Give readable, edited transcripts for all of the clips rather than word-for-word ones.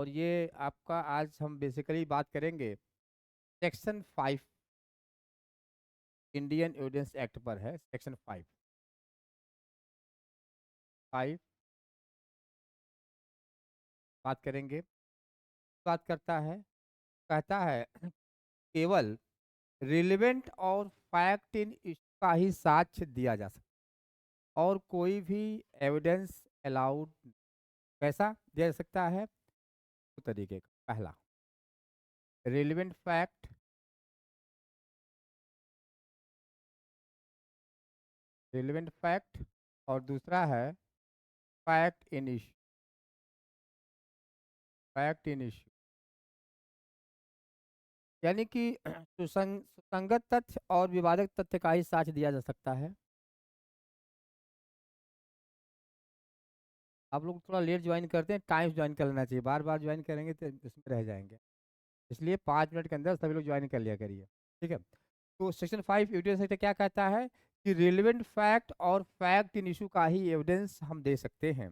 और ये आपका आज हम बेसिकली बात करेंगे सेक्शन 5 इंडियन एविडेंस एक्ट पर है। सेक्शन 5 बात करेंगे। बात करता है, कहता है केवल रिलेवेंट और फैक्ट इन का ही साक्ष्य दिया जा सकता और कोई भी एविडेंस अलाउड कैसा दिया जा सकता है। दो तरीके का, पहला रिलेवेंट फैक्ट, और दूसरा है fact in issue. Fact in issue यानी कि सुसंगत तथ्य और विवादक तथ्य का ही साक्ष्य दिया जा सकता है। आप लोग थोड़ा लेट ज्वाइन करते हैं, टाइम ज्वाइन कर लेना चाहिए। बार बार ज्वाइन करेंगे तो इसमें रह जाएंगे, इसलिए 5 मिनट के अंदर सभी लोग ज्वाइन कर लिया करिए। ठीक है, तो सेक्शन 5 एविडेंस एक्ट क्या कहता है कि रिलेवेंट फैक्ट और फैक्ट इन इशू का ही एविडेंस हम दे सकते हैं,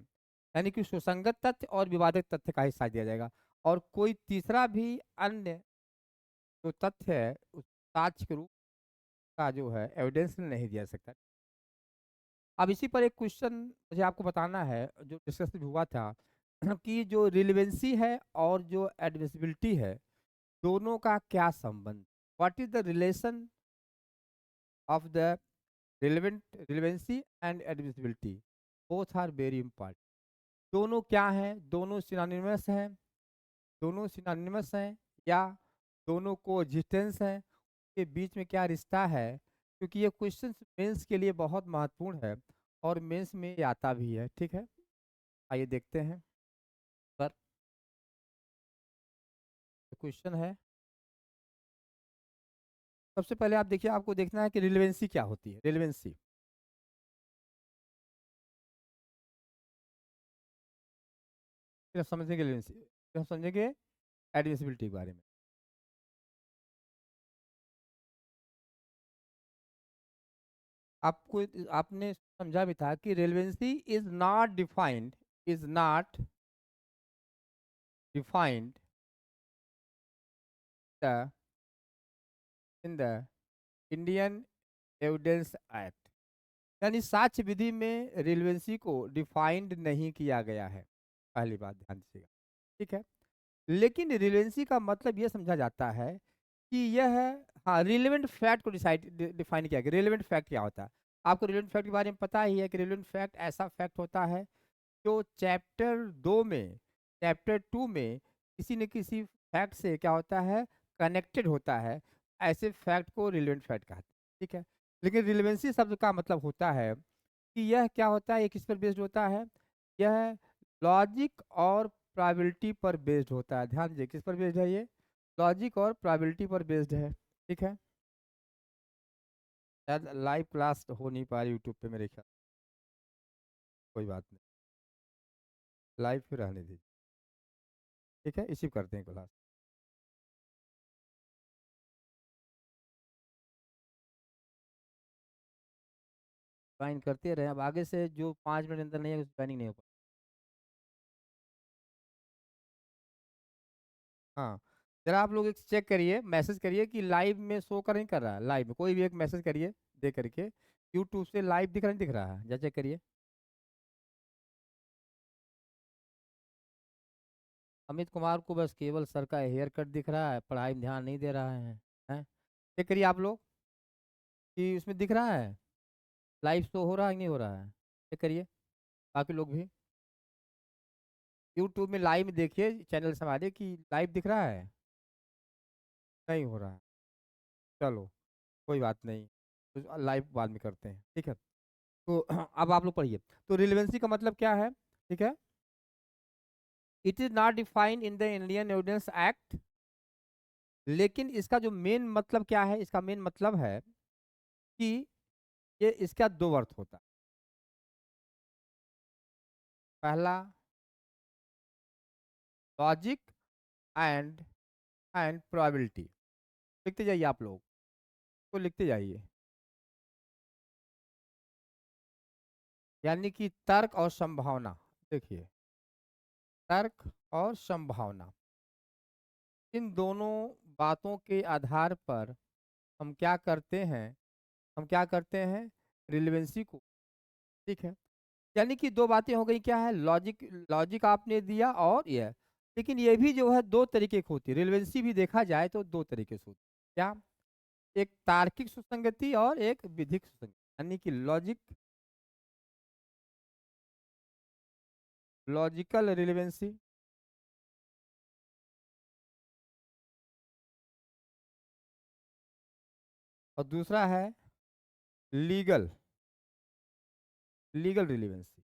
यानी कि सुसंगत तथ्य और विवादक तथ्य का ही साक्ष्य दिया जाएगा और कोई तीसरा भी अन्य जो तथ्य है उस साक्ष्य के रूप का जो है एविडेंस नहीं दिया जा सकता। अब इसी पर एक क्वेश्चन मुझे आपको बताना है जो डिस्कस भी हुआ था कि जो रिलेवेंसी है और जो एडमिसिबिलिटी है दोनों का क्या संबंध, what is the relation of the relevancy and admissibility, both are very important. दोनों क्या हैं, दोनों सिनोनिमस हैं या दोनों को एग्जिस्टेंस हैं, के बीच में क्या रिश्ता है, क्योंकि ये क्वेश्चन मेंस के लिए बहुत महत्वपूर्ण है और मेंस में ये आता भी है। ठीक है, आइए देखते हैं। पर क्वेश्चन है, सबसे पहले आप देखिए, आपको देखना है कि रिलेवेंसी क्या होती है। रिलेवेंसी फिर हम समझेंगे, रिलेवेंसी फिर हम समझेंगे एडमिसिबिलिटी के बारे में। आपको आपने समझा भी था कि relevancy is not defined the in the Indian evidence act, यानी साक्ष्य विधि में रिलेवेंसी को डिफाइंड नहीं किया गया है। पहली बात ध्यान दीजिएगा। ठीक है, लेकिन रिलेवेंसी का मतलब यह समझा जाता है कि यह, हाँ, रिलेवेंट फैक्ट को डिफाइन किया गया। रिलेवेंट फैक्ट क्या होता है, आपको रिलेवेंट फैक्ट के बारे में पता ही है कि रिलेवेंट फैक्ट ऐसा फैक्ट होता है जो चैप्टर 2 में किसी न किसी फैक्ट से क्या होता है, कनेक्टेड होता है। ऐसे फैक्ट को रिलेवेंट फैक्ट कहते हैं। ठीक है, लेकिन रिलेवेंसी शब्द का मतलब होता है कि यह क्या होता है, ये किस पर बेस्ड होता है, यह लॉजिक और प्रोबेबिलिटी पर बेस्ड होता है। ध्यान दीजिए, किस पर बेस्ड है ये, लॉजिक और प्रोबेबिलिटी पर बेस्ड है। ठीक है, शायद लाइव क्लास हो नहीं पा रही यूट्यूब पे मेरे ख्याल, कोई बात नहीं, लाइव फिर रहने दीजिए। ठीक है, इसी करते हैं क्लास। ज्वाइन करते रहे, अब आगे से जो 5 मिनट अंदर नहीं है ज्वाइनिंग नहीं हो पाएगा। हाँ, जरा आप लोग एक चेक करिए, मैसेज करिए कि लाइव में शो कर नहीं कर रहा है। लाइव में कोई भी एक मैसेज करिए दे करके, यूट्यूब से लाइव दिख रहा नहीं दिख रहा है, जा चेक करिए। अमित कुमार को बस केवल सर का हेयर कट दिख रहा है, पढ़ाई में ध्यान नहीं दे रहा है, हैं? चेक करिए आप लोग कि उसमें दिख रहा है, लाइव शो हो रहा है कि नहीं हो रहा है, चेक करिए। बाकी लोग भी यूट्यूब में लाइव में देखिए, चैनल से हमारे कि लाइव दिख रहा है, नहीं हो रहा है। चलो कोई बात नहीं, तो लाइव बाद में करते हैं। ठीक है, तो अब आप लोग पढ़िए। तो रिलेवेंसी का मतलब क्या है, ठीक है, it is not defined in the Indian evidence act, लेकिन इसका जो मेन मतलब क्या है, इसका मेन मतलब है कि ये इसका दो अर्थ होता है। पहला लॉजिक एंड प्रोबेबिलिटी, लिखते जाइए आप लोग, तो लिखते जाइए, यानी कि तर्क और संभावना। देखिए, तर्क और संभावना, इन दोनों बातों के आधार पर हम क्या करते हैं, हम क्या करते हैं, रिलेवेंसी को, ठीक है। यानी कि दो बातें हो गई, क्या है, लॉजिक, लॉजिक आपने दिया और ये, लेकिन ये भी जो है दो तरीके की होती है, रिलेवेंसी भी देखा जाए तो दो तरीके से होती है, क्या, एक तार्किक सुसंगति और एक विधिक सुसंगति, यानी कि लॉजिक, लॉजिकल रिलेवेंसी, और दूसरा है लीगल, लीगल रिलेवेंसी,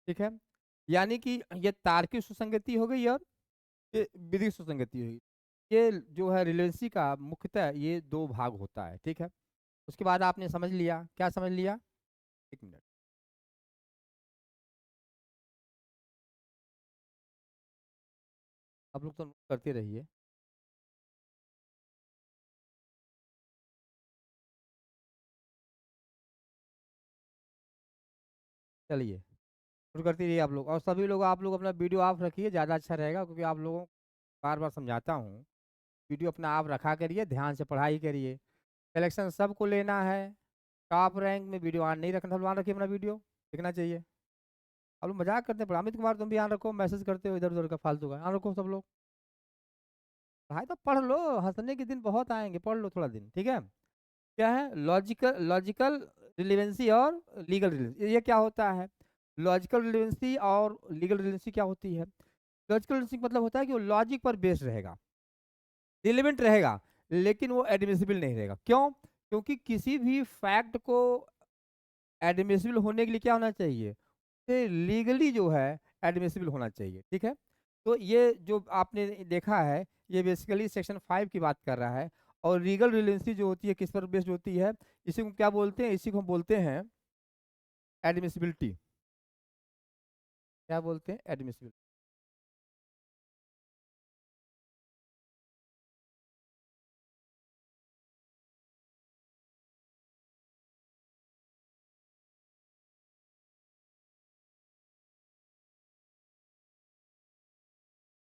ठीक है। यानी कि ये तार्किक सुसंगति हो गई और ये विधिक सुसंगति हुई। ये जो है रिलेवेंसी का मुख्यतः ये दो भाग होता है, ठीक है। उसके बाद आपने समझ लिया, क्या समझ लिया, एक मिनट, आप लोग तो नोट करते रहिए। चलिए शुरू करते रहिए आप लोग, और सभी लोग, आप लोग अपना वीडियो ऑफ रखिए, ज़्यादा अच्छा रहेगा, क्योंकि आप लोगों को बार बार समझाता हूँ, वीडियो अपना आप रखा करिए, ध्यान से पढ़ाई करिए। सिलेक्शन सबको लेना है, टॉप रैंक में वीडियो ऑन नहीं रखना, ऑन रखिए, अपना वीडियो दिखना चाहिए। आप लोग मजाक करते हैं, पर अमित कुमार तुम भी ऑन रखो, मैसेज करते हो इधर उधर का फालतू का, ऑन रखो सब लोग, पढ़ाई तो पढ़ लो, हंसने के दिन बहुत आएंगे, पढ़ लो थोड़ा दिन, ठीक है। क्या है, लॉजिकल, लॉजिकल रिलेवेंसी और लीगल रिलेवेंसी, ये क्या होता है, लॉजिकल रिलेवेंसी और लीगल रिलेवेंसी क्या होती है। लॉजिकल रिलेवेंसी मतलब होता है कि वो लॉजिक पर बेस्ड रहेगा, रिलेवेंट रहेगा, लेकिन वो एडमिसिबल नहीं रहेगा, क्यों, क्योंकि किसी भी फैक्ट को एडमिसिबल होने के लिए क्या होना चाहिए, लीगली जो है एडमिसिबल होना चाहिए, ठीक है। तो ये जो आपने देखा है, ये बेसिकली सेक्शन 5 की बात कर रहा है। और लीगल रिलेवेंसी जो होती है किस पर बेस्ड होती है, इसी को क्या बोलते हैं, इसी को हम बोलते हैं एडमिसिबिलिटी, क्या बोलते हैं, एडमिसिबिलिटी।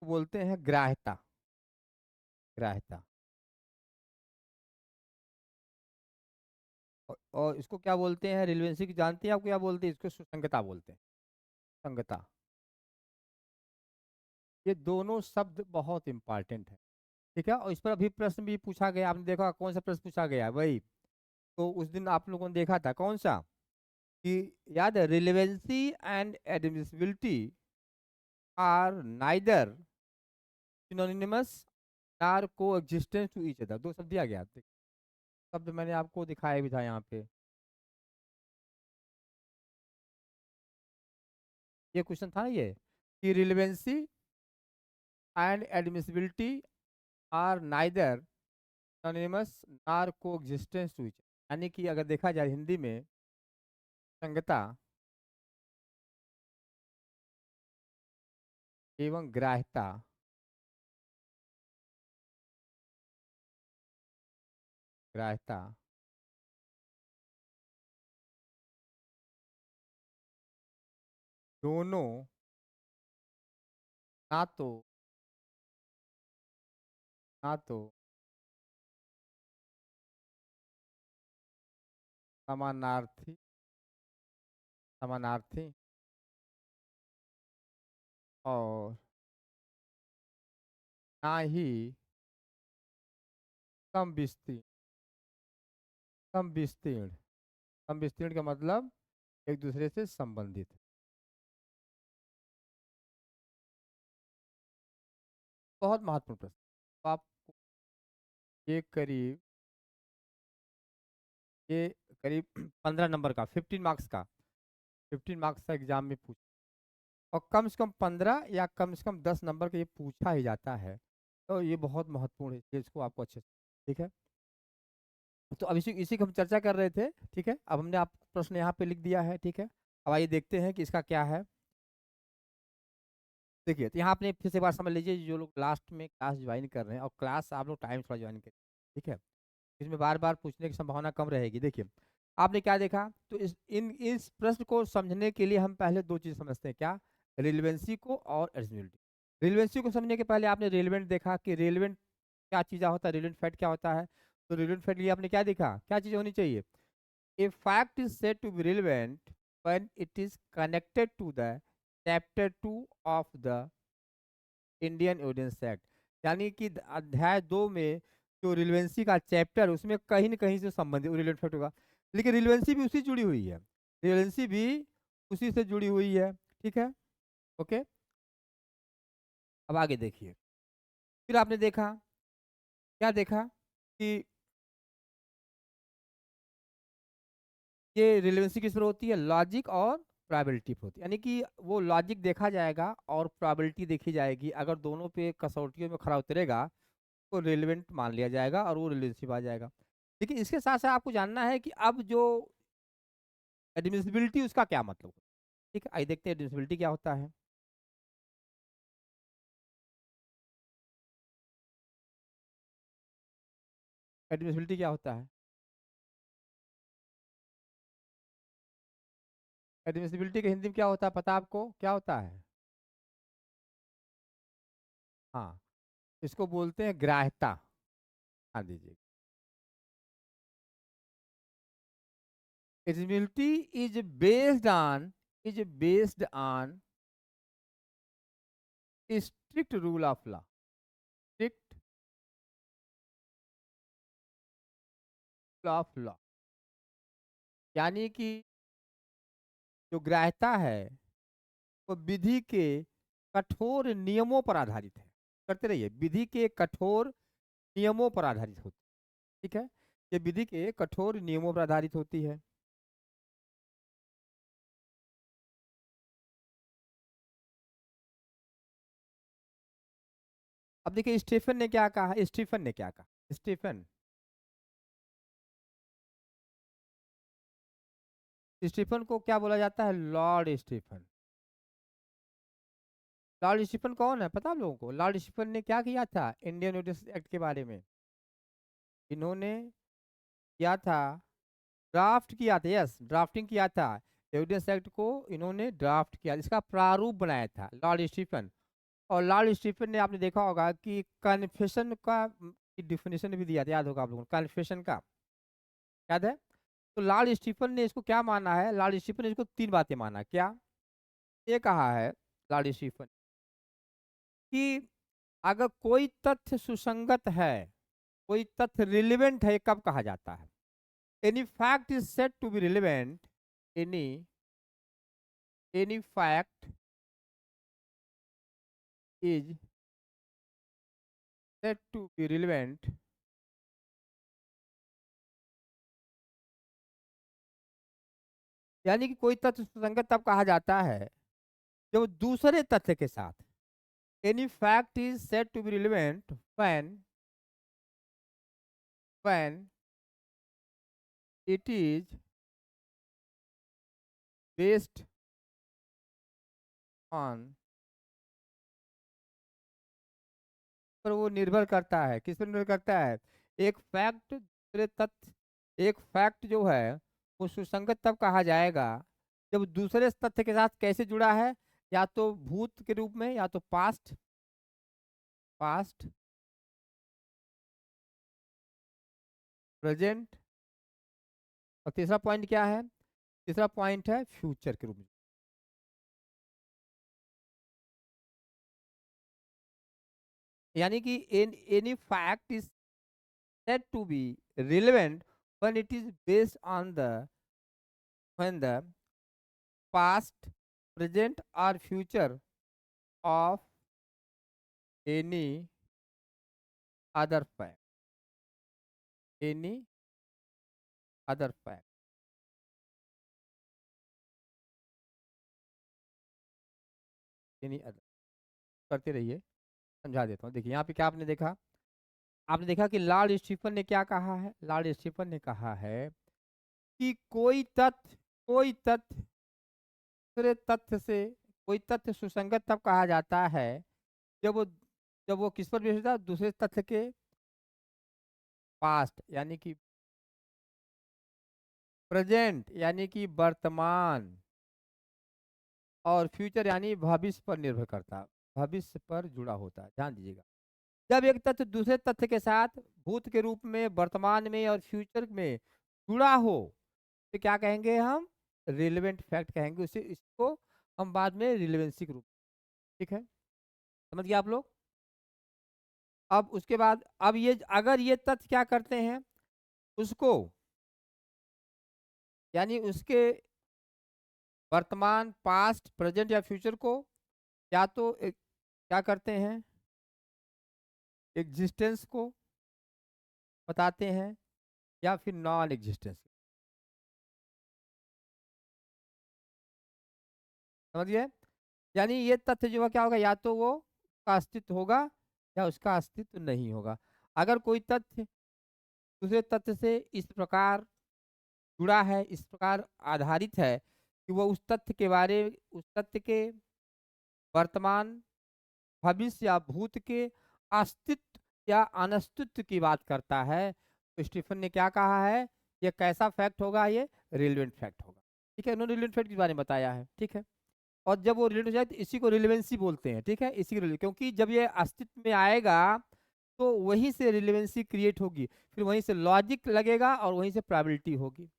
बोलते हैं ग्राह्यता, ग्राह्यता, और इसको क्या बोलते हैं, रिलेवेंसी की जानते हैं आप क्या बोलते हैं, इसको सुसंगता बोलते हैं, संगता। ये दोनों शब्द बहुत इंपॉर्टेंट है, ठीक है। और इस पर अभी प्रश्न भी पूछा गया, आपने देखा कौन सा प्रश्न पूछा गया, वही तो उस दिन आप लोगों ने देखा था, कौन सा, कि याद है, relevancy and admissibility are neither synonymous are coexistence to each other, दो शब्द दिया गया, शब्द मैंने आपको दिखाया भी था यहाँ पे, ये क्वेश्चन था ये, कि relevancy and admissibility are neither synonymous are coexistence to each, यानी कि अगर देखा जाए हिंदी में, संगता एवं ग्राह्यता, ग्राह्यता दोनों ना तो, ना तो समानार्थी, समानार्थी और ना ही समविस्तीर्ण, समविस्तीर्ण, समविस्तीर्ण का मतलब एक दूसरे से संबंधित। बहुत महत्वपूर्ण प्रश्न, तो आप ये करीब, ये करीब 15 नंबर का, 15 मार्क्स का, 15 मार्क्स का एग्जाम में पूछ, और कम से कम 15 या कम से कम 10 नंबर का ये पूछा ही जाता है, तो ये बहुत महत्वपूर्ण है, इसलिए इसको आपको अच्छे से, ठीक है। तो अब इसी की हम चर्चा कर रहे थे, ठीक है। अब हमने आप प्रश्न यहाँ पे लिख दिया है, ठीक है। अब आइए देखते हैं कि इसका क्या है। देखिए, तो यहाँ आपने फिर से बात समझ लीजिए, जो लोग लास्ट में क्लास ज्वाइन कर रहे हैं, और क्लास आप लोग टाइम थोड़ा ज्वाइन करिए, ठीक है, इसमें बार बार पूछने की संभावना कम रहेगी। देखिए, आपने क्या देखा? तो इस प्रश्न को समझने के लिए हम पहले दो चीज समझते हैं, क्या? रिलेवेंसी को और एडिशनलिटी। रिलेवेंसी को समझने के पहले आपने रेलेवेंट देखा कि रेलेवेंट क्या चीज होता है, रेलेवेंट फैक्ट क्या होता है। तो रेलेवेंट फैक्ट लिए आपने क्या देखा, क्या चीज होनी चाहिए? A fact is said to be relevant when it is connected to the chapter 2 of the Indian evidence act. यानी कि अध्याय 2 में जो रिलेवेंसी का चैप्टर, उसमें कहीं न कहीं से संबंधित रिलेवेंट फैक्ट होगा। लेकिन रिलेवेंसी भी उसी जुड़ी हुई है, रिलेवेंसी भी उसी से जुड़ी हुई है। ठीक है, ओके। अब आगे देखिए, फिर आपने देखा, क्या देखा कि ये रिलेवेंसी किस पर होती है? लॉजिक और प्रोबेबिलिटी पर होती है। यानी कि वो लॉजिक देखा जाएगा और प्रोबेबिलिटी देखी जाएगी, अगर दोनों पे कसौटियों में खरा उतरेगा तो रिलेवेंट मान लिया जाएगा और वो रिलेशनशिप आ जाएगा। लेकिन इसके साथ साथ आपको जानना है कि अब जो एडमिसिबिलिटी, उसका क्या मतलब है। ठीक है, आइए देखते हैं एडमिसिबिलिटी क्या होता है। एडमिसिबिलिटी क्या होता है? एडमिसिबिलिटी के हिंदी में क्या होता है, पता है आपको क्या होता है? हाँ, इसको बोलते हैं ग्राह्यता। हाँ दीजिए। Admissibility is based on strict rule of law. Strict of law, यानी कि जो ग्राह्यता है वो विधि के कठोर नियमों पर आधारित है। करते रहिए, विधि के कठोर नियमों पर आधारित होती है। ठीक है, ये विधि के कठोर नियमों पर आधारित होती है। अब देखिए स्टीफन ने क्या कहा, स्टीफन ने क्या कहा, स्टीफन, स्टीफन को क्या बोला जाता है? Lord Stephen. लॉर्ड स्टीफन कौन है, पता आप लोगों को? लॉर्ड स्टीफन ने क्या किया था इंडियन एविडेंस एक्ट के बारे में? इन्होंने किया था, ड्राफ्ट किया था, यस, ड्राफ्टिंग किया था। एविडेंस एक्ट को इन्होंने ड्राफ्ट किया, इसका प्रारूप बनाया था लॉर्ड स्टीफन। और लॉर्ड स्टीफन ने, आपने देखा होगा कि कन्फेशन का डिफिनेशन भी दिया था, याद होगा आप लोगों को कन्फेशन का, याद है? तो लॉर्ड स्टीफन ने इसको क्या माना है? लॉर्ड स्टीफन ने इसको तीन बातें माना, क्या? ये कहा है लॉर्ड स्टीफन कि अगर कोई तथ्य सुसंगत है, कोई तथ्य रिलेवेंट है, कब कहा जाता है? Any fact is said to be relevant, any any fact is said to be relevant, यानी कि कोई तथ्य सुसंगत तब कहा जाता है जब दूसरे तथ्य के साथ, any fact is said to be relevant when it is based on, पर वो निर्भर करता है, किस पर निर्भर करता है? एक फैक्ट दूसरे तथ्य, एक फैक्ट जो है वो सुसंगत तब कहा जाएगा जब दूसरे तथ्य के साथ कैसे जुड़ा है, या तो भूत के रूप में, या तो पास्ट, पास्ट, प्रेजेंट, और तीसरा पॉइंट क्या है? तीसरा पॉइंट है फ्यूचर के रूप में। यानी कि any fact is said to be relevant when it is based on the when the past, present or future of any other fact, any other fact, any other। करते रहिए, समझा देता हूँ। देखिए यहाँ पे क्या आपने देखा, आपने देखा कि लॉर्ड स्टीफन ने क्या कहा है? लॉर्ड स्टीफन ने कहा है कि कोई तथ्य दूसरे तथ्य से, कोई तथ्य सुसंगत तब कहा जाता है जब वो जब वो किस पर बेस्ड होता है? दूसरे तथ्य के पास्ट, यानी कि प्रेजेंट यानी कि वर्तमान, और फ्यूचर यानी भविष्य पर निर्भर करता है, भविष्य पर जुड़ा होता है, ध्यान दीजिएगा। जब एक तथ्य दूसरे तथ्य के साथ भूत के रूप में, वर्तमान में और फ्यूचर में जुड़ा हो, तो क्या कहेंगे हम? रिलेवेंट फैक्ट कहेंगे उसे, इसको हम बाद में रिलेवेंसी के रूप। ठीक है, समझ गए आप लोग? अब उसके बाद, अब ये अगर ये तथ्य क्या करते हैं, उसको यानी उसके वर्तमान, पास्ट, प्रेजेंट या फ्यूचर को या तो क्या करते हैं, एग्जिस्टेंस को बताते हैं या फिर नॉन एग्जिस्टेंस। समझ गए? यानी ये तथ्य जो है क्या होगा, या तो वो का अस्तित्व होगा या उसका अस्तित्व नहीं होगा। अगर कोई तथ्य दूसरे तथ्य से इस प्रकार जुड़ा है, इस प्रकार आधारित है कि वो उस तथ्य के वर्तमान, भविष्य या भूत के अस्तित्व या अनस्तित्व की बात करता है, तो स्टीफन ने क्या कहा है, ये कैसा फैक्ट होगा, ये रिलेवेंट फैक्ट होगा। ठीक है, उन्होंने रिलेवेंट फैक्ट के बारे में बताया है। ठीक है, और जब वो रिलेट हो जाए तो इसी को रिलेवेंसी बोलते हैं। ठीक है, इसी को क्योंकि जब ये अस्तित्व में आएगा तो वहीं से रिलेवेंसी क्रिएट होगी, फिर वहीं से लॉजिक लगेगा और वहीं से प्रोबेबिलिटी होगी।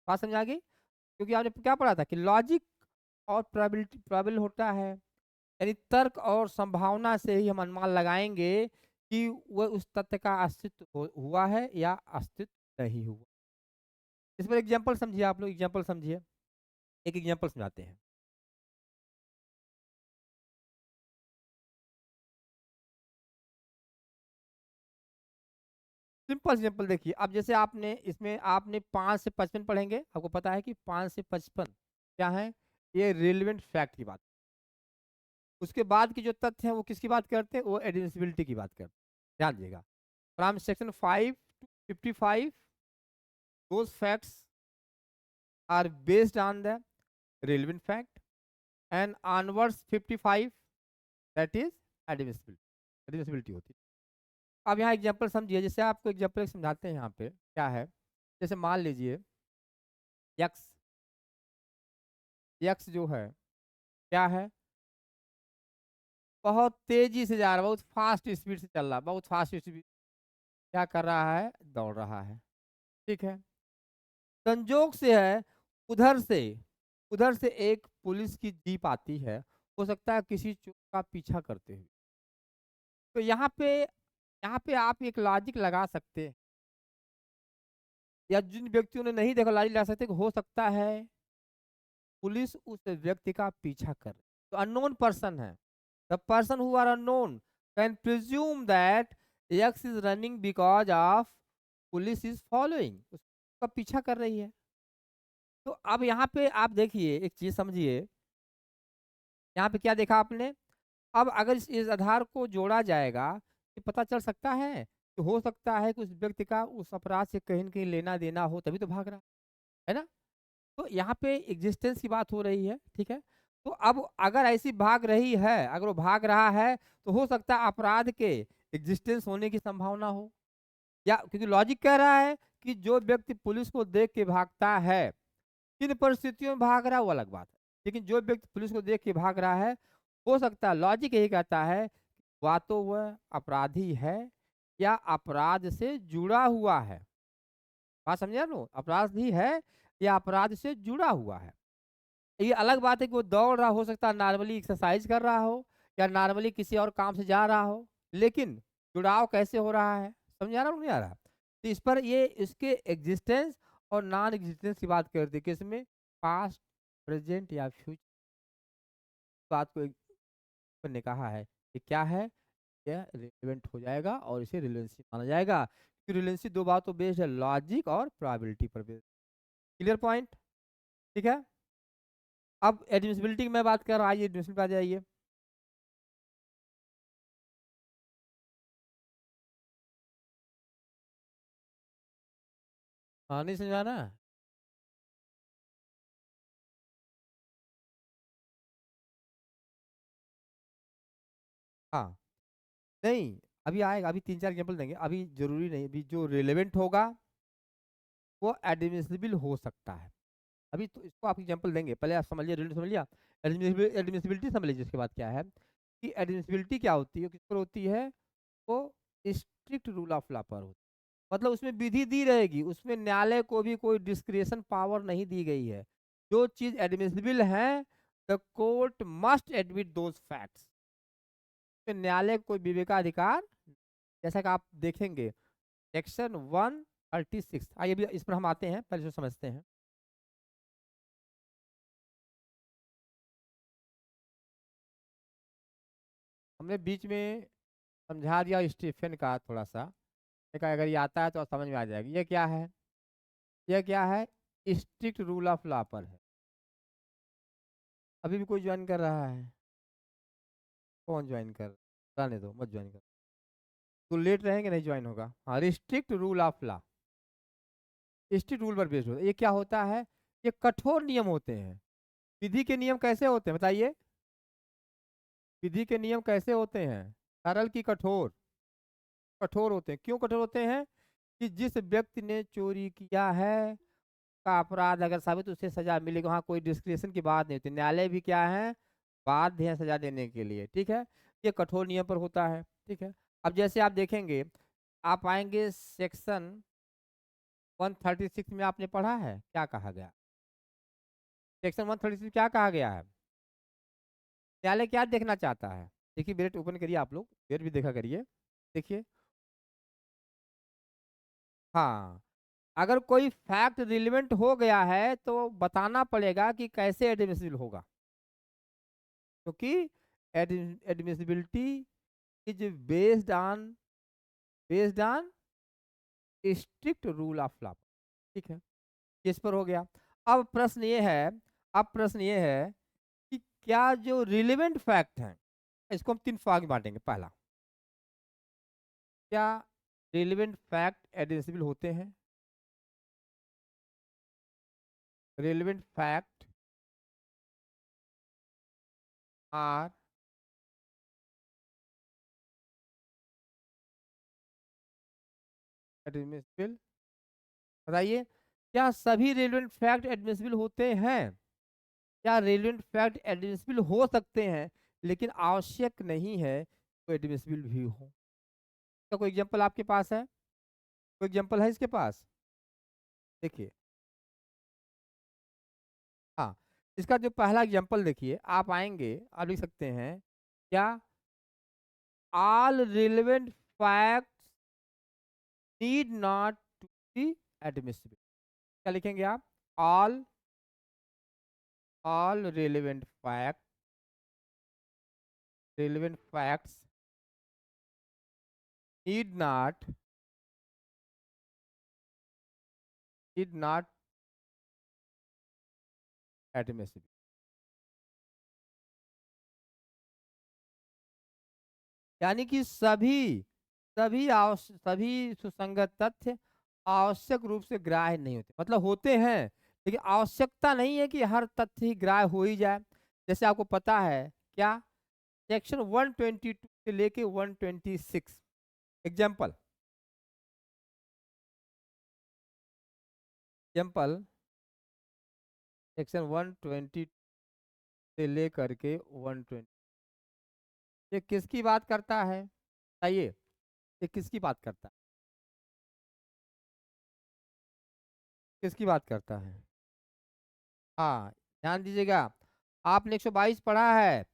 बात समझ आ गई? क्योंकि आपने क्या पढ़ा था कि लॉजिक और प्रोबेबिलिटी, प्रोबेबल होता है, यानी तर्क और संभावना से ही हम अनुमान लगाएंगे कि वह उस तथ्य का अस्तित्व हुआ है या अस्तित्व नहीं हुआ। इस पर एग्जाम्पल समझिए, आप लोग एग्जाम्पल समझिए, एक एग्जाम्पल समझाते हैं। सिंपल सिंपल देखिए, अब जैसे आपने इसमें आपने 5 से 55 पढ़ेंगे, आपको पता है कि 5 से 55 क्या है, ये रिलेवेंट फैक्ट की बात। उसके बाद की जो तथ्य हैं वो किसकी बात करते हैं, वो एडमिसिबिलिटी की बात करते हैं। ध्यान दीजिएगा, from section 5 to 55 those facts are based on the relevant fact, and onwards 55 that is admissibility होती है। अब यहाँ एग्जाम्पल समझिए, जैसे आपको एग्जाम्पल समझाते हैं, यहाँ पे क्या है, जैसे मान लीजिए यक्स, यक्स जो है क्या है, बहुत तेजी से जा रहा है, बहुत फास्ट स्पीड से चल रहा है, बहुत फास्ट स्पीड क्या कर रहा है, दौड़ रहा है। ठीक है, संजोग से है, उधर से उधर से एक पुलिस की जीप आती है, हो सकता है किसी चोर का पीछा करते हुए। तो यहाँ पे आप एक लॉजिक लगा सकते हैं, या जिन व्यक्तियों ने नहीं देखा लॉजिक लगा सकते कि हो सकता है पुलिस उस व्यक्ति का पीछा कर रही, तो अननोन पर्सन है, the person who are unknown can presume that X is running because of police is following, उसका पीछा कर रही है। तो अब यहाँ पे आप देखिए, एक चीज समझिए, यहाँ पे क्या देखा आपने, अब अगर इस आधार को जोड़ा जाएगा तो पता चल सकता है कि हो सकता है कि उस व्यक्ति का उस अपराध से कहीं न कहीं लेना देना हो, तभी तो भाग रहा है ना। तो यहाँ पे एग्जिस्टेंस की बात हो रही है। ठीक है, तो अब अगर ऐसी भाग रही है, अगर वो भाग रहा है, तो हो सकता है अपराध के एग्जिस्टेंस होने की संभावना हो, या क्योंकि लॉजिक कह रहा है कि जो व्यक्ति पुलिस को देख के भागता है, किन परिस्थितियों में भाग रहा है वो अलग बात है, लेकिन जो व्यक्ति पुलिस को देख के भाग रहा है, हो सकता है, लॉजिक यही कहता है, या तो वह अपराधी है या अपराध से जुड़ा हुआ है। बात समझे लो, अपराधी है या अपराध से जुड़ा हुआ है। ये अलग बात है कि वो दौड़ रहा, हो सकता है नॉर्मली एक्सरसाइज कर रहा हो या नॉर्मली किसी और काम से जा रहा हो, लेकिन जुड़ाव कैसे हो रहा है, समझ आ रहा नहीं आ रहा। तो इस पर ये इसके एग्जिस्टेंस और नॉन एग्जिस्टेंस की बात करते हैं, किसमें, पास्ट, प्रेजेंट या फ्यूचर। बात को ने कहा है कि क्या है, यह रिलेवेंट हो जाएगा और इसे रिलेवेंसी माना जाएगा, क्योंकि रिलेवेंसी दो बातों बेस्ड है, लॉजिक और प्रोबेबिलिटी पर बेस्ड। Clear point? ठीक है, अब एडमिसिबिलिटी की मैं बात कर रहा हूँ, आइए एडमिसिबिलिटी पे आ जाइए। हाँ, नहीं समझाना। हाँ, नहीं, अभी आएगा, अभी 3 4 एग्जाम्पल देंगे, अभी जरूरी नहीं, अभी जो रिलेवेंट होगा वो एडमिसिबल हो सकता है। अभी तो इसको आप एग्जांपल देंगे, पहले आप समझिए, रील समझ लिया, एडमिसिबिलिटी समझ लीजिए। उसके बाद क्या है कि एडमिसिबिलिटी क्या होती है, किस पर होती है, वो स्ट्रिक्ट रूल ऑफ लॉ पर होती है। मतलब उसमें विधि दी रहेगी, उसमें न्यायालय को भी कोई डिस्क्रिशन पावर नहीं दी गई है। जो चीज एडमिसिबल है, the court must admit those facts. न्यायालय को कोई विवेकाधिकार, जैसा कि आप देखेंगे सेक्शन 136। आइए अभी इस पर हम आते हैं, पहले जो समझते हैं। हमने बीच में समझा दिया स्टीफन का थोड़ा सा, एक अगर ये आता है तो समझ में आ जाएगी। ये क्या है, ये क्या है, स्ट्रिक्ट रूल ऑफ लॉ पर है। अभी भी कोई ज्वाइन कर रहा है? कौन ज्वाइन कर, रहने दो, मत ज्वाइन कर। तो लेट रहेंगे, नहीं ज्वाइन होगा। हाँ, restrict rule of law, strict rule पर बेस्ड होता है। ये क्या होता है, ये कठोर नियम होते हैं। विधि के नियम कैसे होते हैं बताइए, विधि के नियम कैसे होते हैं, सरल की कठोर? कठोर होते हैं। क्यों कठोर होते हैं, कि जिस व्यक्ति ने चोरी किया है का अपराध अगर साबित, उसे सजा मिलेगी। वहाँ कोई डिस्क्रिप्शन की बात नहीं होती, न्यायालय भी क्या है, बाध्य है सजा देने के लिए। ठीक है, ये कठोर नियम पर होता है। ठीक है, अब जैसे आप देखेंगे, आप आएंगे सेक्शन 136 में, आपने पढ़ा है क्या कहा गया? सेक्शन 136 क्या कहा गया है? न्यायालय क्या देखना चाहता है? देखिए बेट ओपन करिए, आप लोग बेट भी देखा करिए, देखिए। हाँ, अगर कोई फैक्ट रिलेवेंट हो गया है तो बताना पड़ेगा कि कैसे एडमिसिबल होगा, क्योंकि admissibility is based on strict rule of law. ठीक है, इस पर हो गया। अब प्रश्न ये है, अब प्रश्न ये है कि क्या जो रिलेवेंट फैक्ट हैं, इसको हम तीन भाग में बांटेंगे। पहला, क्या रिलेवेंट फैक्ट एडमिसिबल होते हैं? Relevant fact are admissible. बताइए, क्या सभी रेलेवेंट फैक्ट एडमिसिबल होते हैं? क्या रेलेवेंट फैक्ट एडमिसिबल हो सकते हैं, लेकिन आवश्यक नहीं है वो एडमिसिबल भी हो? क्या कोई एग्जांपल आपके पास है? कोई एग्जांपल है इसके पास? देखिए, हाँ, इसका जो पहला एग्जांपल देखिए, आप आएंगे, आप लिख सकते हैं क्या, all relevant facts need not to be admissible. क्या लिखेंगे आप? All all relevant facts need not need not admissible। यानी कि सभी सुसंगत तथ्य आवश्यक रूप से ग्राह्य नहीं होते, मतलब होते हैं, लेकिन आवश्यकता नहीं है कि हर तथ्य ही ग्राह्य हो ही जाए। जैसे आपको पता है क्या, सेक्शन 122 से लेके 126, एग्जाम्पल एग्जाम्पल सेक्शन 120 से लेकर के 120, ये किसकी बात करता है बताइए, ये किसकी बात करता है, किसकी बात करता है? हाँ, ध्यान दीजिएगा, आपने 122 पढ़ा है,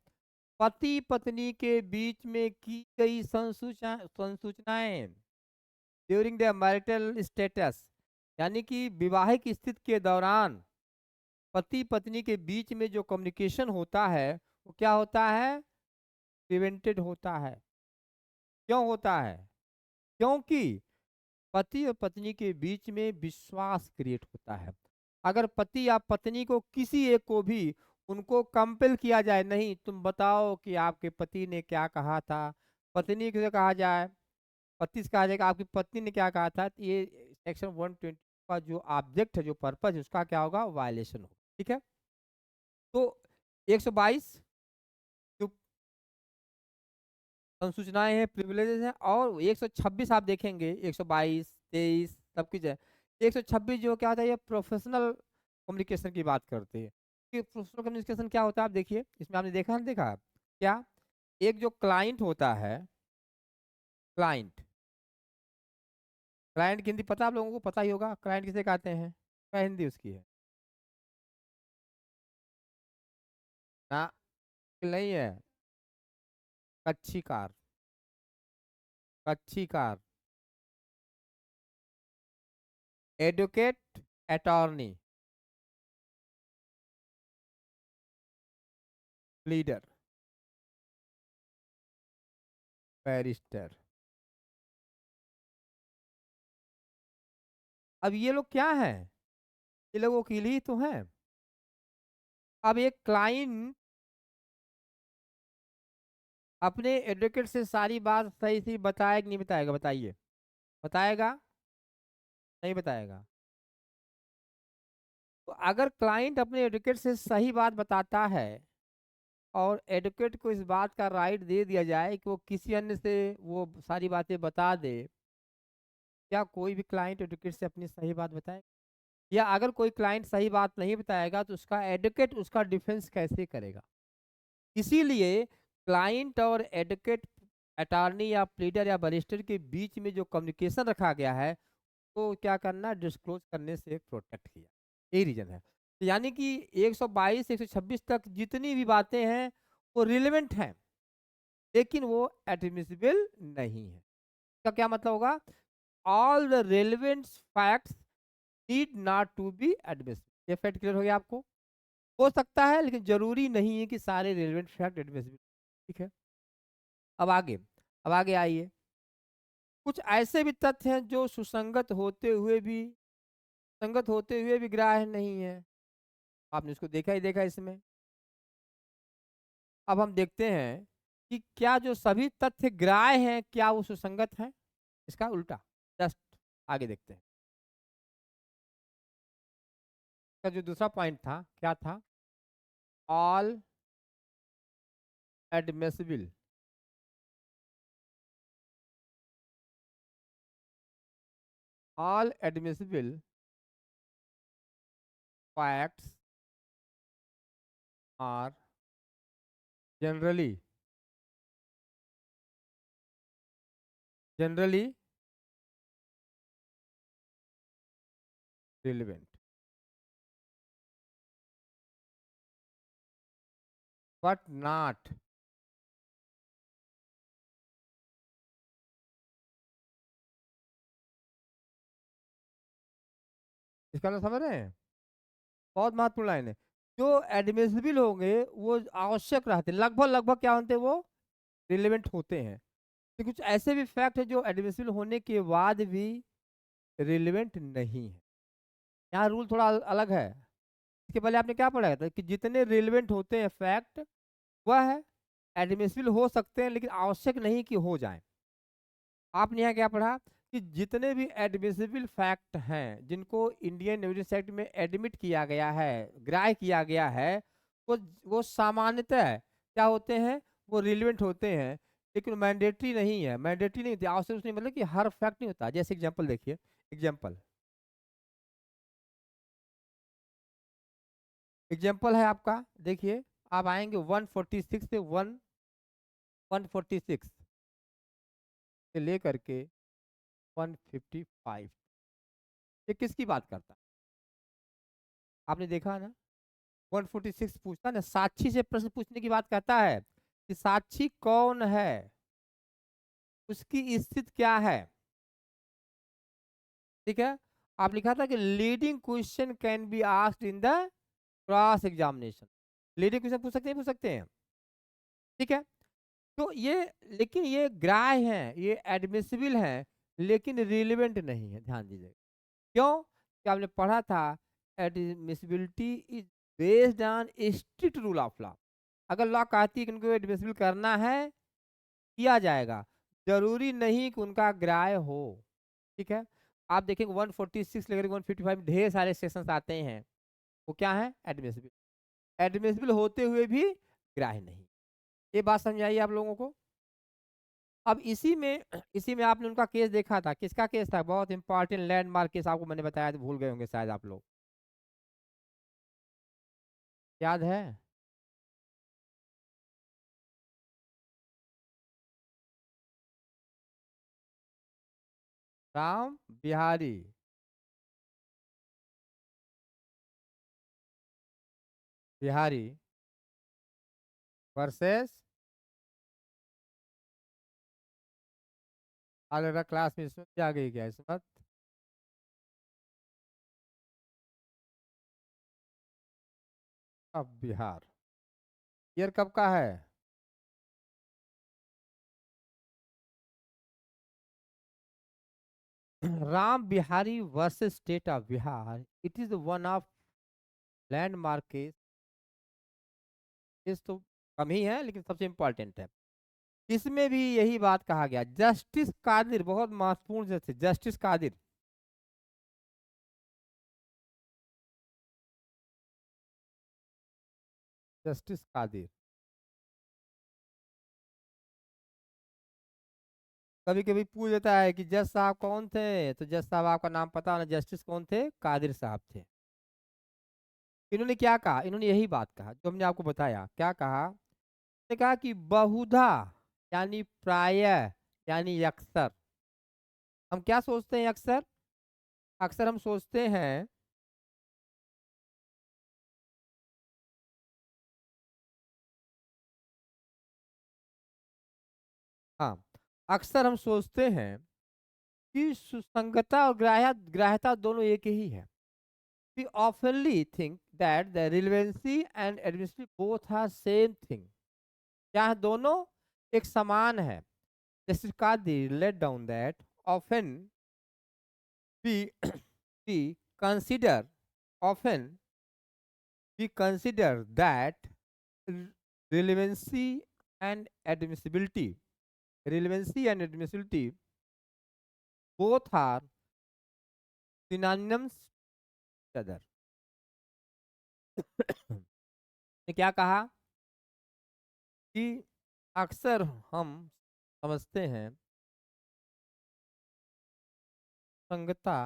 पति पत्नी के बीच में की गई संसूचनाएं ड्यूरिंग द मैरिटल स्टेटस, यानी कि विवाहिक स्थिति के दौरान पति पत्नी के बीच में जो कम्युनिकेशन होता है, वो क्या होता है, प्रिवेंटेड होता है। क्यों होता है? क्योंकि पति और पत्नी के बीच में विश्वास क्रिएट होता है। अगर पति या पत्नी को किसी एक को भी उनको कंपेल किया जाए, नहीं तुम बताओ कि आपके पति ने क्या कहा था, पत्नी से कहा जाए, पति से कहा जाएगा आपकी पत्नी ने क्या कहा था, तो ये सेक्शन 120 का जो ऑब्जेक्ट है, जो पर्पज है, उसका क्या होगा, वायलेशन होगा। ठीक है, तो 122 जो संसूचनाएं हैं, प्रिविलेजेस हैं, और 126 आप देखेंगे, 122 23 सब कुछ है, 126 जो क्या होता है, ये प्रोफेशनल कम्युनिकेशन की बात करते हैं कि प्रोफेशनल कम्युनिकेशन क्या होता है। आप देखिए इसमें, आपने देखा देखा क्या, एक जो क्लाइंट होता है, क्लाइंट, क्लाइंट की हिंदी पता आप लोगों को, पता ही होगा क्लाइंट किसे कहते हैं, क्या हिंदी उसकी है ना, नहीं है, कच्ची कार, कच्ची car, advocate, attorney, leader, barrister. अब ये लोग क्या हैं, ये लोग वकील ही तो हैं। अब एक क्लाइंट अपने एडवोकेट से सारी बात सही से बताएगा कि नहीं बताएगा, बताइए, बताएगा, नहीं बताएगा। तो अगर क्लाइंट अपने एडवोकेट से सही बात बताता है और एडवोकेट को इस बात का राइट दे दिया जाए कि वो किसी अन्य से वो सारी बातें बता दे, क्या कोई भी क्लाइंट एडवोकेट से अपनी सही बात बताए? या अगर कोई क्लाइंट सही बात नहीं बताएगा तो उसका एडवोकेट उसका डिफेंस कैसे करेगा? इसीलिए क्लाइंट और एडवोकेट, अटॉर्नी या प्लीडर या बैरिस्टर के बीच में जो कम्युनिकेशन रखा गया है, तो क्या करना, डिस्क्लोज करने से प्रोटेक्ट किया, यही रीजन है। तो यानी कि 122 126 तक जितनी भी बातें हैं वो रिलेवेंट हैं, लेकिन वो एडमिसिबल नहीं है। इसका क्या मतलब होगा, all the relevant facts need not to be admissible. ये फैक्ट क्लियर हो गया आपको? हो सकता है लेकिन जरूरी नहीं है कि सारे रेलेवेंट फैक्ट एडमिसिबल। ठीक है, अब आगे, अब आगे आइए। कुछ ऐसे भी तथ्य हैं जो सुसंगत होते हुए भी, संगत होते हुए भी ग्राह्य नहीं है। आपने इसको देखा ही देखा इसमें। अब हम देखते हैं कि क्या जो सभी तथ्य ग्राह्य हैं क्या वो सुसंगत हैं, इसका उल्टा, जस्ट आगे देखते हैं। का जो दूसरा पॉइंट था क्या था, all admissible, all admissible facts are generally, generally relevant but not, इसका मतलब समझ रहे हैं, बहुत महत्वपूर्ण लाइन है। जो एडमिसिबल होंगे वो आवश्यक रहते हैं, लगभग लगभग क्या होते हैं वो, रिलेवेंट होते हैं। तो कुछ ऐसे भी फैक्ट है जो एडमिसिबल होने के बाद भी रिलेवेंट नहीं है। यहाँ रूल थोड़ा अलग है। इसके पहले आपने क्या पढ़ा था कि जितने रिलेवेंट होते हैं फैक्ट, वह है एडमिसिबल हो सकते हैं लेकिन आवश्यक नहीं कि हो जाए। आपने यहाँ क्या पढ़ा कि जितने भी एडमिसिबल फैक्ट हैं जिनको इंडियन एविडेंस एक्ट में एडमिट किया गया है, ग्राह्य किया गया है, वो सामान्यतः क्या होते हैं, वो रिलेवेंट होते हैं, लेकिन मैंडेटरी नहीं है। मैंडेटरी नहीं होती, आवश्यक नहीं, मतलब कि हर फैक्ट नहीं होता। जैसे एग्जांपल देखिए, एग्जांपल, एग्जांपल है आपका, देखिए, आप आएंगे 146 से 146 से लेकर के 155, ये किसकी बात करता है? आपने देखा ना, 146 पूछता ना, साक्षी से प्रश्न पूछने की बात कहता है कि साक्षी कौन है, उसकी स्थिति क्या है। ठीक है, आप लिखा था कि leading question can be asked in the cross examination, leading question पूछ सकते हैं, पूछ सकते हैं। ठीक है, तो ये, लेकिन ये ग्राह्य है, ये एडमिसिबल है, लेकिन रिलेवेंट नहीं है, ध्यान दीजिए। क्यों? कि आपने पढ़ा था admissibility is based on strict rule of law. अगर लॉ कहती है कि उनको एडमिसिबल करना है, किया जाएगा, जरूरी नहीं कि उनका ग्राह्य हो। ठीक है, आप देखेंगे 146 लेकर 155 ढेर सारे सेशंस आते हैं, वो क्या है, एडमिसिबल, एडमिसिबल होते हुए भी ग्राह्य नहीं। ये बात समझ आई आप लोगों को? अब इसी में आपने उनका केस देखा था, किसका केस था, बहुत इंपॉर्टेंट लैंडमार्क केस आपको मैंने बताया तो भूल गए होंगे शायद आप लोग, याद है? राम बिहारी बिहारी वर्सेस, अलग क्लास में इसमें क्या गई क्या इसमें? अब बिहार, ईयर कब का है? Ram Bihari versus state of Bihar, it is one of landmark case. Case तो कम ही है लेकिन सबसे इम्पोर्टेंट है। इसमें भी यही बात कहा गया, जस्टिस कादिर, बहुत महत्वपूर्ण justice, justice Kadir, justice Kadir. कभी कभी पूछ देता है कि जज साहब कौन थे, तो जज साहब आपका नाम पता होना, जस्टिस कौन थे, कादिर साहब थे। इन्होंने क्या कहा, इन्होंने यही बात कहा जो हमने आपको बताया, क्या कहा, ने कहा कि बहुधा यानी प्राय यानी अक्सर, हम क्या सोचते हैं अक्सर, अक्सर हम सोचते हैं, हाँ, अक्सर हम सोचते हैं कि सुसंगता और ग्राह्यता दोनों एक ही है। We oftenly think that the relevancy and admissibility both are same thing, क्या है, दोनों एक समान है। Justice Qadi laid down that often we we consider often we consider that r- relevancy and admissibility, relevancy and admissibility both are synonyms to other। ने क्या कहा कि अक्सर हम समझते हैं संगता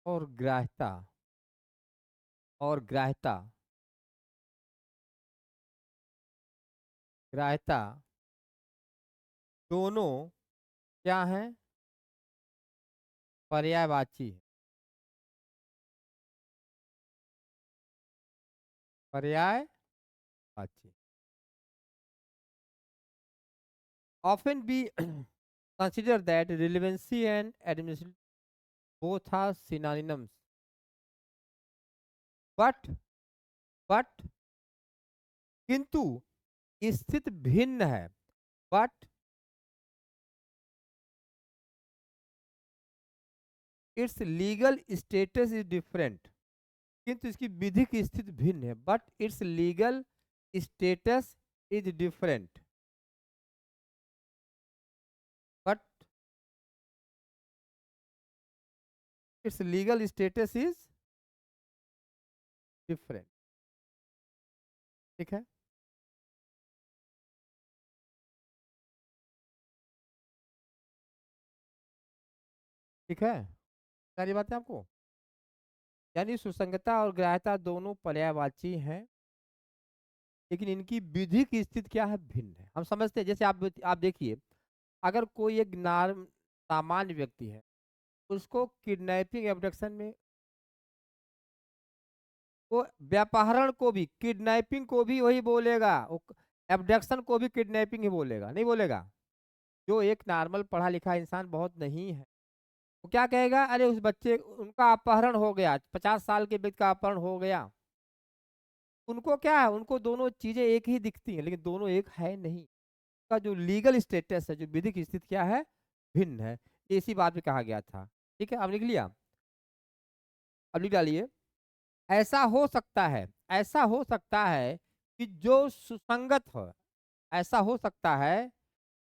और ग्राह्यता, और ग्राह्यता, ग्राह्यता दोनों क्या हैं, पर्यायवाची हैं, पर्यायवाची। Often we consider that relevancy and admissibility both are synonyms, but but किंतु स्थिति भिन्न है, but its legal status is different, किंतु इसकी विधिक स्थिति भिन्न है, but its legal status is different, but its legal status is different। ठीक है, ठीक है, सारी बातें आपको, यानी सुसंगता और ग्राह्यता दोनों पर्यायवाची हैं, लेकिन इनकी विधिक स्थिति क्या है, भिन्न है। हम समझते हैं, जैसे आप देखिए, अगर कोई एक सामान्य व्यक्ति है, उसको किडनैपिंग एब्डक्शन में, वो व्यापहरण को भी, किडनैपिंग को भी वही बोलेगा, वो एब्डक्शन को भी किडनैपिंग ही बोलेगा, नहीं बोलेगा? जो एक नॉर्मल पढ़ा लिखा इंसान बहुत नहीं है, वो क्या कहेगा, अरे उस बच्चे, उनका अपहरण हो गया, 50 साल के व्यक्ति का अपहरण हो गया। उनको क्या है, उनको दोनों चीजें एक ही दिखती हैं, लेकिन दोनों एक है नहीं। का जो लीगल स्टेटस है, जो विधिक स्थिति क्या है, भिन्न है। ये इसी बात पे कहा गया था। ठीक है, अब लिख लिया, अब लिख डालिए, ऐसा हो सकता है, ऐसा हो सकता है कि जो सुसंगत हो, ऐसा हो सकता है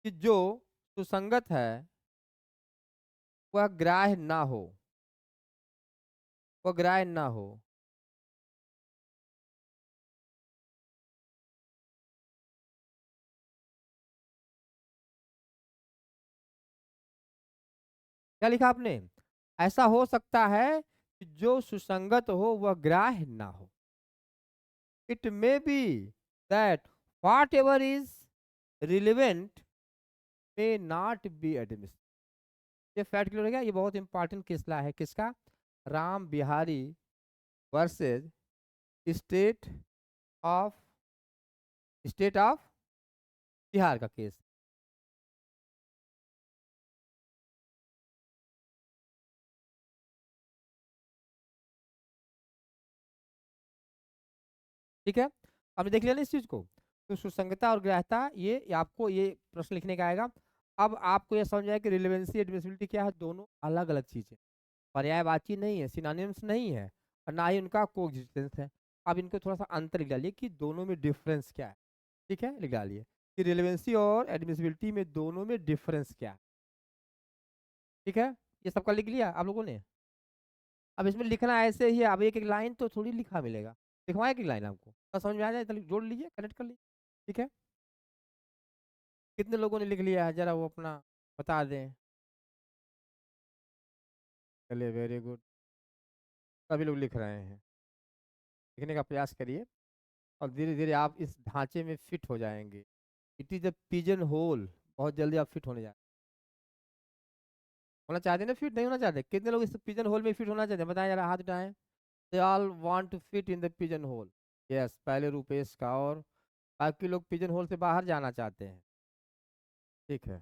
कि जो सुसंगत है वह ग्राह्य ना हो, वह ग्राह्य ना हो। क्या लिखा आपने? ऐसा हो सकता है कि जो सुसंगत हो वह ग्राह्य ना हो। It may be that what ever is relevant may not be admissible. ये फैक्ट क्लियर हो गया। ये बहुत इंपॉर्टेंट किस्सा है, किसका? Ram Bihari versus state of state of Bihar का केस। ठीक है, आपने देख लिया ना इस चीज को। तो सुसंगता और ग्राह्यता, ये आपको ये प्रश्न लिखने का आएगा। अब आपको ये समझ आया कि रिलेवेंसी एडमिसिबिलिटी क्या है, दोनों अलग अलग चीजें, पर्यायवाची नहीं है, सिनोनिम्स नहीं है, और ना ही उनका कोएग्जिस्टेंस है। अब इनको थोड़ा सा अंतर लिख डालिए कि दोनों में डिफरेंस क्या है। ठीक है, लिख डालिए कि रिलेवेंसी और एडमिसिबिलिटी में दोनों में डिफरेंस क्या है। ठीक है, ये सबका लिख लिया आप लोगों ने? अब इसमें लिखना ऐसे ही है, अब एक एक लाइन तो थोड़ी लिखा मिलेगा, लिखवाएं एक लाइन आपको, तो समझ में आ जाए तो जोड़ लीजिए, कनेक्ट कर लीजिए। ठीक है, कितने लोगों ने लिख लिया है जरा वो अपना बता दें। चलिए, वेरी गुड, सभी लोग लिख रहे हैं। लिखने का प्रयास करिए और धीरे धीरे आप इस ढांचे में फिट हो जाएंगे। It is a pigeon hole, बहुत जल्दी आप फिट होने जा होना चाहते हैं ना, फिट नहीं होना चाहते? कितने लोग इस पिजन होल में फिट होना चाहते हैं, बताएं जरा, हाथ उठाएं। They all want to fit in the pigeon hole. Yes, पहले रुपेश का, और बाकी लोग पिजन होल से बाहर जाना चाहते हैं। ठीक है,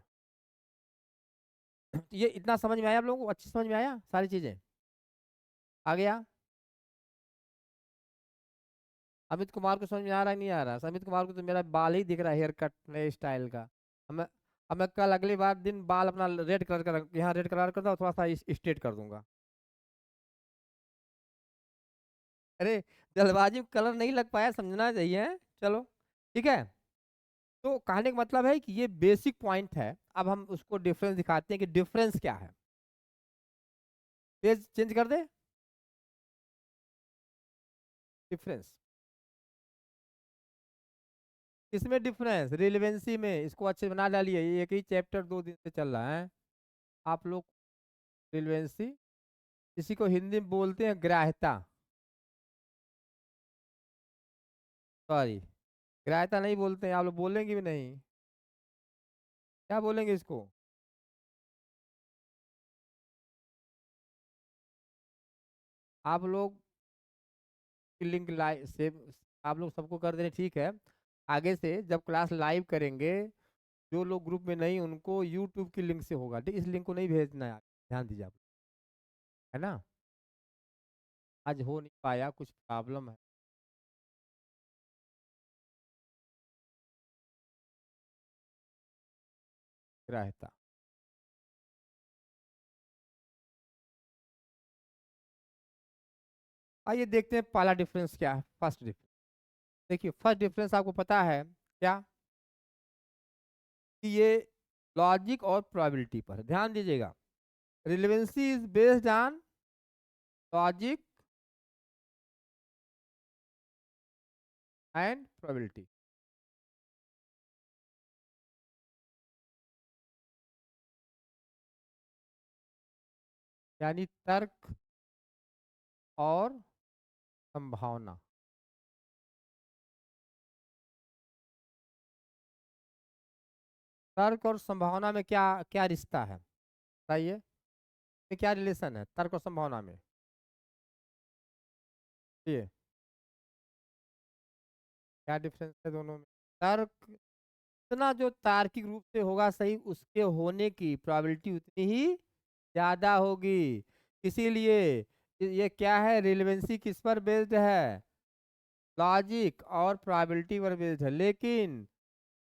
ये इतना समझ में आया आप लोगों को? अच्छी समझ में आया सारी चीजें? आ गया? अमित कुमार को समझ में आ रहा है नहीं आ रहा? अमित कुमार को तो मेरा बाल ही दिख रहा है, हेयर कट नए स्टाइल का। अब मैं अब मैं कल अगली बार दिन बाल अपना रेड कलर का यहाँ रेड कलर करता हूँ, थोड़ा सा स्ट्रेट कर दूंगा। अरे, जल्दबाजी में कलर नहीं लग पाया, समझना चाहिए, हैं? चलो, ठीक है। तो कहने का मतलब है कि ये बेसिक पॉइंट है। अब हम उसको डिफरेंस दिखाते हैं कि डिफरेंस क्या है। पेज चेंज कर दे। डिफरेंस किसमें? डिफरेंस रिलेवेंसी में। इसको अच्छे बना डालिए, ये एक ही चैप्टर 2 दिन से चल रहा है आप लोग। रिलेवेंसी, इसी को हिंदी में बोलते हैं ग्राह्यता। सॉरी, ग्राह्यता नहीं बोलते हैं, आप लोग बोलेंगे भी नहीं। क्या बोलेंगे इसको? आप लोग की लिंक लाइव सेव आप लोग सबको कर दें, ठीक है। आगे से जब क्लास लाइव करेंगे, जो लोग ग्रुप में नहीं, उनको यूट्यूब की लिंक से होगा, ठीक? इस लिंक को नहीं भेजना है, ध्यान दीजिए आप, है ना? आज हो नहीं पाया, कुछ प्रॉब्लम है। ग्राह्यता, आइए देखते हैं पहला डिफरेंस क्या है। फर्स्ट डिफरेंस, देखिए फर्स्ट डिफरेंस आपको पता है क्या? कि ये लॉजिक और प्रोबेबिलिटी पर है। ध्यान दीजिएगा, relevancy is based on logic and probability. यानी तर्क और संभावना। तर्क और संभावना में क्या क्या रिश्ता है, बताइए? ये क्या रिलेशन है तर्क और संभावना में? ये क्या डिफरेंस है दोनों में? तर्क जितना जो तार्किक रूप से होगा सही, उसके होने की प्रोबेबिलिटी उतनी ही ज्यादा होगी। इसीलिए ये क्या है, रिलेवेंसी किस पर बेस्ड है? लॉजिक और प्रोबेबिलिटी पर बेस्ड है। लेकिन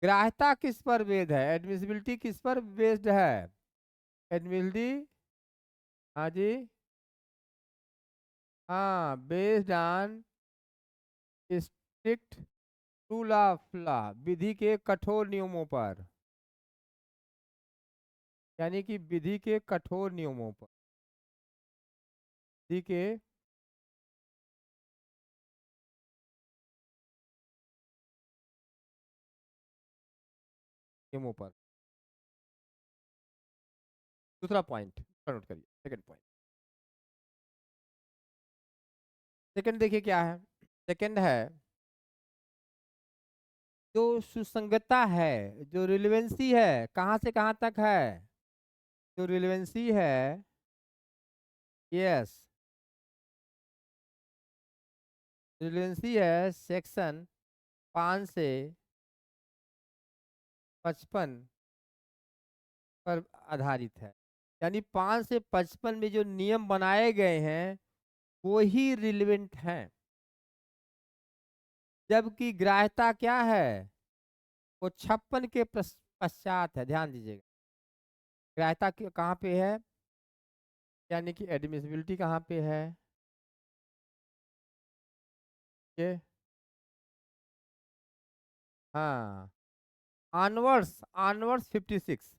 ग्राह्यता किस पर बेस्ड है? एडमिसिबिलिटी किस पर बेस्ड है? एडमिसिबिलिटी, हाँ जी, हाँ, based on strict rule of law, विधि के कठोर नियमों पर। यानी कि विधि के कठोर नियमों पर, विधि के नियमों पर। दूसरा पॉइंट, नोट करिए सेकंड पॉइंट। सेकंड देखिए क्या है। सेकंड है जो सुसंगतता है, जो रिलेवेंसी है, कहाँ से कहाँ तक है। जो रिलेवेंसी है, यस, रिलेवेंसी है सेक्शन 5 से 55 पर आधारित है। यानी 5 से 55 में जो नियम बनाए गए हैं वो ही रिलेवेंट हैं। जबकि ग्राह्यता क्या है, वो 56 के पश्चात है। ध्यान दीजिएगा, ग्राह्यता कहाँ पे है, यानी कि एडमिसिबिलिटी कहाँ पे है, ये, हाँ, ऑनवर्ड्स, ऑनवर्ड्स 56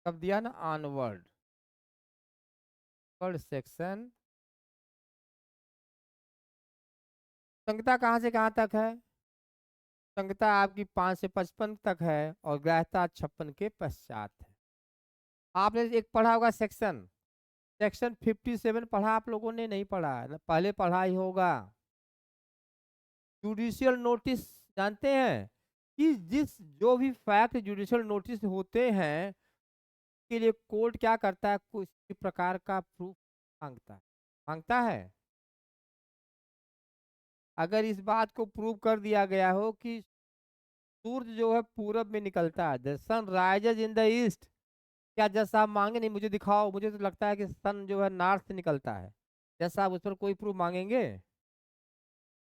कब दिया ना, ऑनवर्ड, वर्ड सेक्शन। संगता कहाँ से कहाँ तक है, संगता आपकी 5 से 55 तक है और ग्राह्यता 56 के पश्चात है। आपने एक पढ़ा होगा सेक्शन, सेक्शन 57 पढ़ा आप लोगों ने, नहीं पढ़ा है? पहले पढ़ा ही होगा। जुडिशियल नोटिस जानते हैं कि जिस जो भी फैक्ट जुडिशियल नोटिस होते हैं के लिए कोर्ट क्या करता है, किसी प्रकार का प्रूफ मांगता है, मांगता है। अगर इस बात को प्रूव कर दिया गया हो कि सूर्य जो है पूरब में निकलता है, the sun rises in the east, क्या जज साहब मांगे, नहीं मुझे दिखाओ, मुझे तो लगता है कि सन जो है नॉर्थ से निकलता है, जज साहब उस पर कोई प्रूफ मांगेंगे?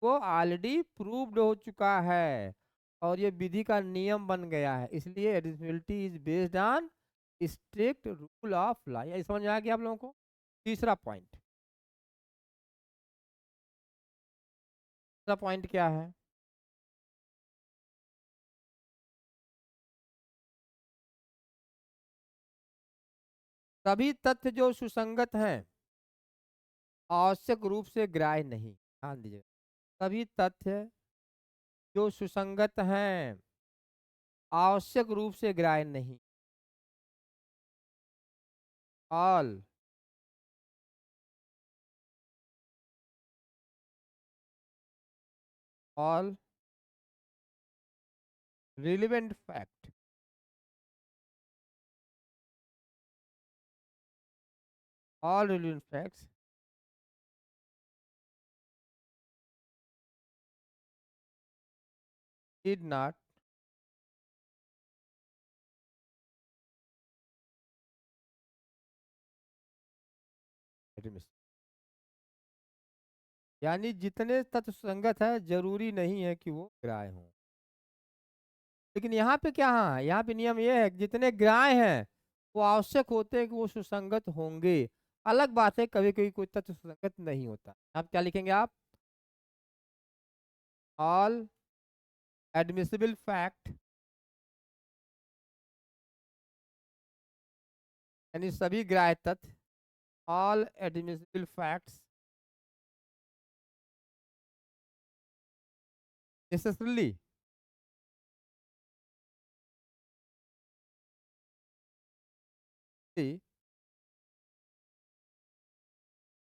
वो ऑलरेडी प्रूव्ड हो चुका है और ये विधि का नियम बन गया है। इसलिए additionality is based on strict rule of law. ये समझ में आ गया आप लोगों को। तीसरा पॉइंट, तीसरा पॉइंट क्या है, सभी तथ्य जो सुसंगत हैं आवश्यक रूप से ग्राह्य नहीं। ध्यान दीजिए, सभी तथ्य जो सुसंगत हैं आवश्यक रूप से ग्राह्य नहीं। All all relevant fact, all relevant facts did not admit, यानी जितने तत्व संगत है जरूरी नहीं है कि वो ग्राह्य हों। लेकिन यहाँ पे क्या, हाँ यहाँ पे नियम ये है कि जितने ग्राह्य हैं वो आवश्यक होते हैं कि वो सुसंगत होंगे। अलग बात है कभी कभी कोई तत्व सुसंगत नहीं होता। आप क्या लिखेंगे, आप ऑल एडमिसिबल फैक्ट, यानी सभी ग्राह्य तथ्य, all admissible facts necessarily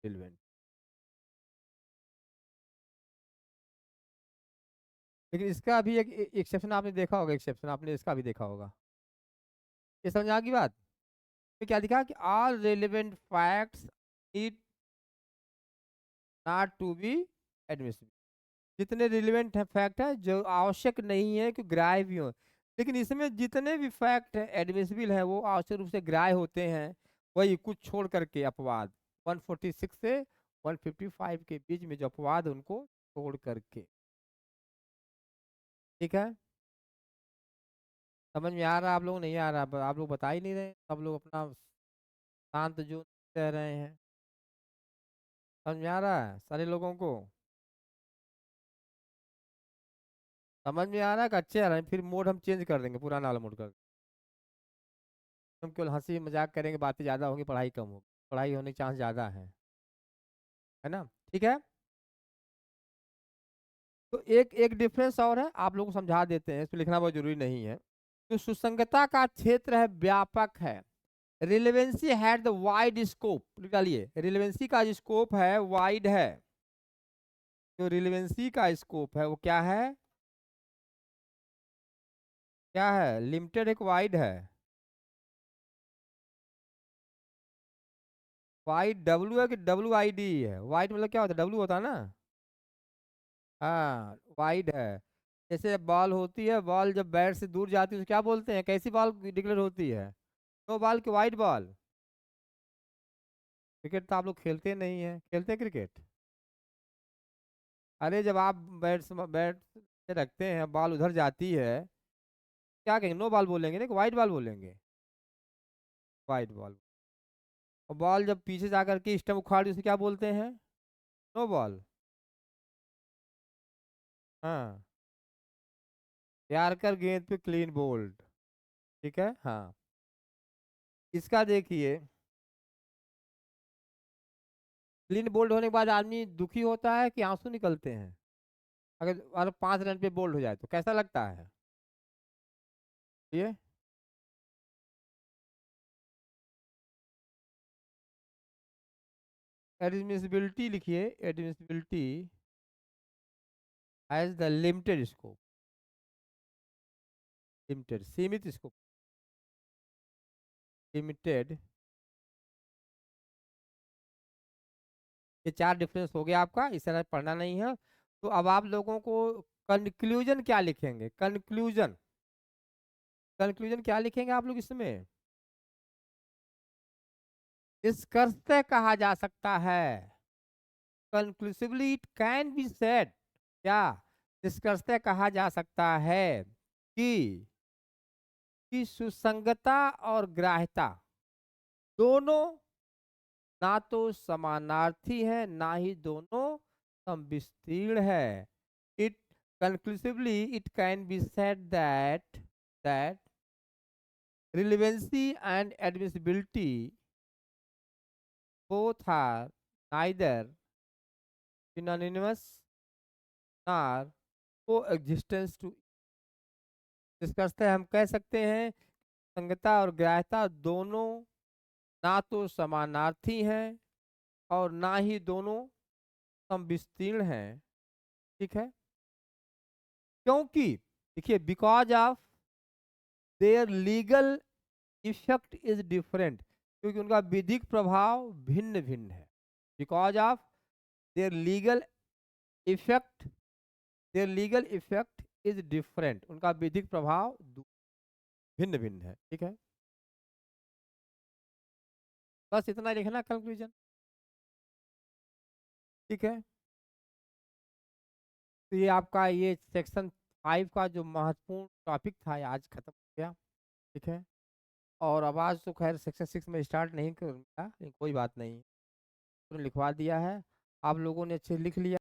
relevant. लेकिन इसका भी एक एक्सेप्शन आपने देखा होगा, एक्सेप्शन आपने इसका भी देखा होगा। ये समझ आ गई बात। तो क्या दिखा कि all relevant facts need not to be admissible, जितने रिलेवेंट है फैक्ट है जो आवश्यक नहीं है कि ग्राह्य भी हो। लेकिन इसमें जितने भी फैक्ट एडमिसिबल है वो आवश्यक रूप से ग्राह्य होते हैं, वही कुछ छोड़ करके अपवाद, 146 से 155 के बीच में जो अपवाद उनको छोड़ करके। ठीक है, समझ में आ रहा, आप लोग नहीं आ रहा, आप लोग बता ही नहीं रहे, सब लोग अपना शांत जो रह रहे हैं। समझ में आ रहा है सारे लोगों को, समझ में आ रहा है कि अच्छे आ रहे हैं? फिर मोड हम चेंज कर देंगे, पुराना वाला मोड कर, हम केवल हंसी मजाक करेंगे, बातें ज़्यादा होंगी, पढ़ाई कम होगी, पढ़ाई होने के चांस ज़्यादा है ना। ठीक है, तो एक एक डिफरेंस और है, आप लोगों को समझा देते हैं, इसमें लिखना बहुत जरूरी नहीं है। तो सुसंगता का क्षेत्र है व्यापक है, relevancy had the wide scope, निकालिए, रिलेवेंसी का जो स्कोप है वाइड है, जो रिलेवेंसी का स्कोप है वो क्या है, क्या है, लिमिटेड एक वाइड है। वाइड डब्ल्यू है कि डब्ल्यू आई डी है, वाइड मतलब क्या होता है, डब्ल्यू होता है ना, हाँ वाइड है। जैसे बॉल होती है, बॉल जब बैट से दूर जाती है तो क्या बोलते हैं, कैसी बॉल डिक्लेयर होती है, नो बॉल की वाइड बॉल। क्रिकेट तो आप लोग खेलते नहीं है, खेलते हैं क्रिकेट? अरे जब आप बैट से रखते हैं, बॉल उधर जाती है, क्या कहेंगे, नो बॉल बोलेंगे ना कि वाइड बॉल बोलेंगे, वाइड बॉल। और बॉल जब पीछे जाकर के स्टंप उखाड़ी उसे क्या बोलते हैं, नो बॉल। हाँ, प्यार कर गेंद पे क्लीन बोल्ड, ठीक है हाँ। इसका देखिए, क्लीन बोल्ड होने के बाद आदमी दुखी होता है कि आंसू निकलते हैं, अगर 5 रन पे बोल्ड हो जाए तो कैसा लगता है ये, एडमिसिबिलिटी लिखिए, admissibility as the limited scope, limited सीमित स्कोप, लिमिटेड। ये 4 डिफरेंस हो गया आपका, इस तरह पढ़ना नहीं है। तो अब आप लोगों को कंक्लूजन क्या लिखेंगे, कंक्लूजन, कंक्लूजन क्या लिखेंगे आप लोग इसमें, निष्कर्षतः कहा जा सकता है, conclusively it can be said, क्या, निष्कर्षतः कहा जा सकता है कि सुसंगता और ग्राह्यता दोनों ना तो समानार्थी है ना ही दोनों समविस्तीर्ण है। It conclusively it can be said that relevancy and admissibility both are neither synonymous nor coexistence to, निष्कर्षतः हम कह सकते हैं संगता और ग्राह्यता दोनों ना तो समानार्थी हैं और ना ही दोनों समविस्तीर्ण हैं, ठीक है, क्योंकि देखिए because of their legal effect is different, क्योंकि उनका विधिक प्रभाव भिन्न भिन्न है, because of their effect legal effect is different, उनका विधिक प्रभाव भिन्न भिन्न है, ठीक है, बस इतना लिखना कंक्लूजन, ठीक है। तो ये आपका ये सेक्शन 5 का जो महत्वपूर्ण टॉपिक था ये आज खत्म हो गया, ठीक है। और अब आज तो खैर सेक्शन 6 में स्टार्ट नहीं करूँगा, लेकिन कोई बात नहीं, तो लिखवा दिया है, आप लोगों ने अच्छे लिख लिया।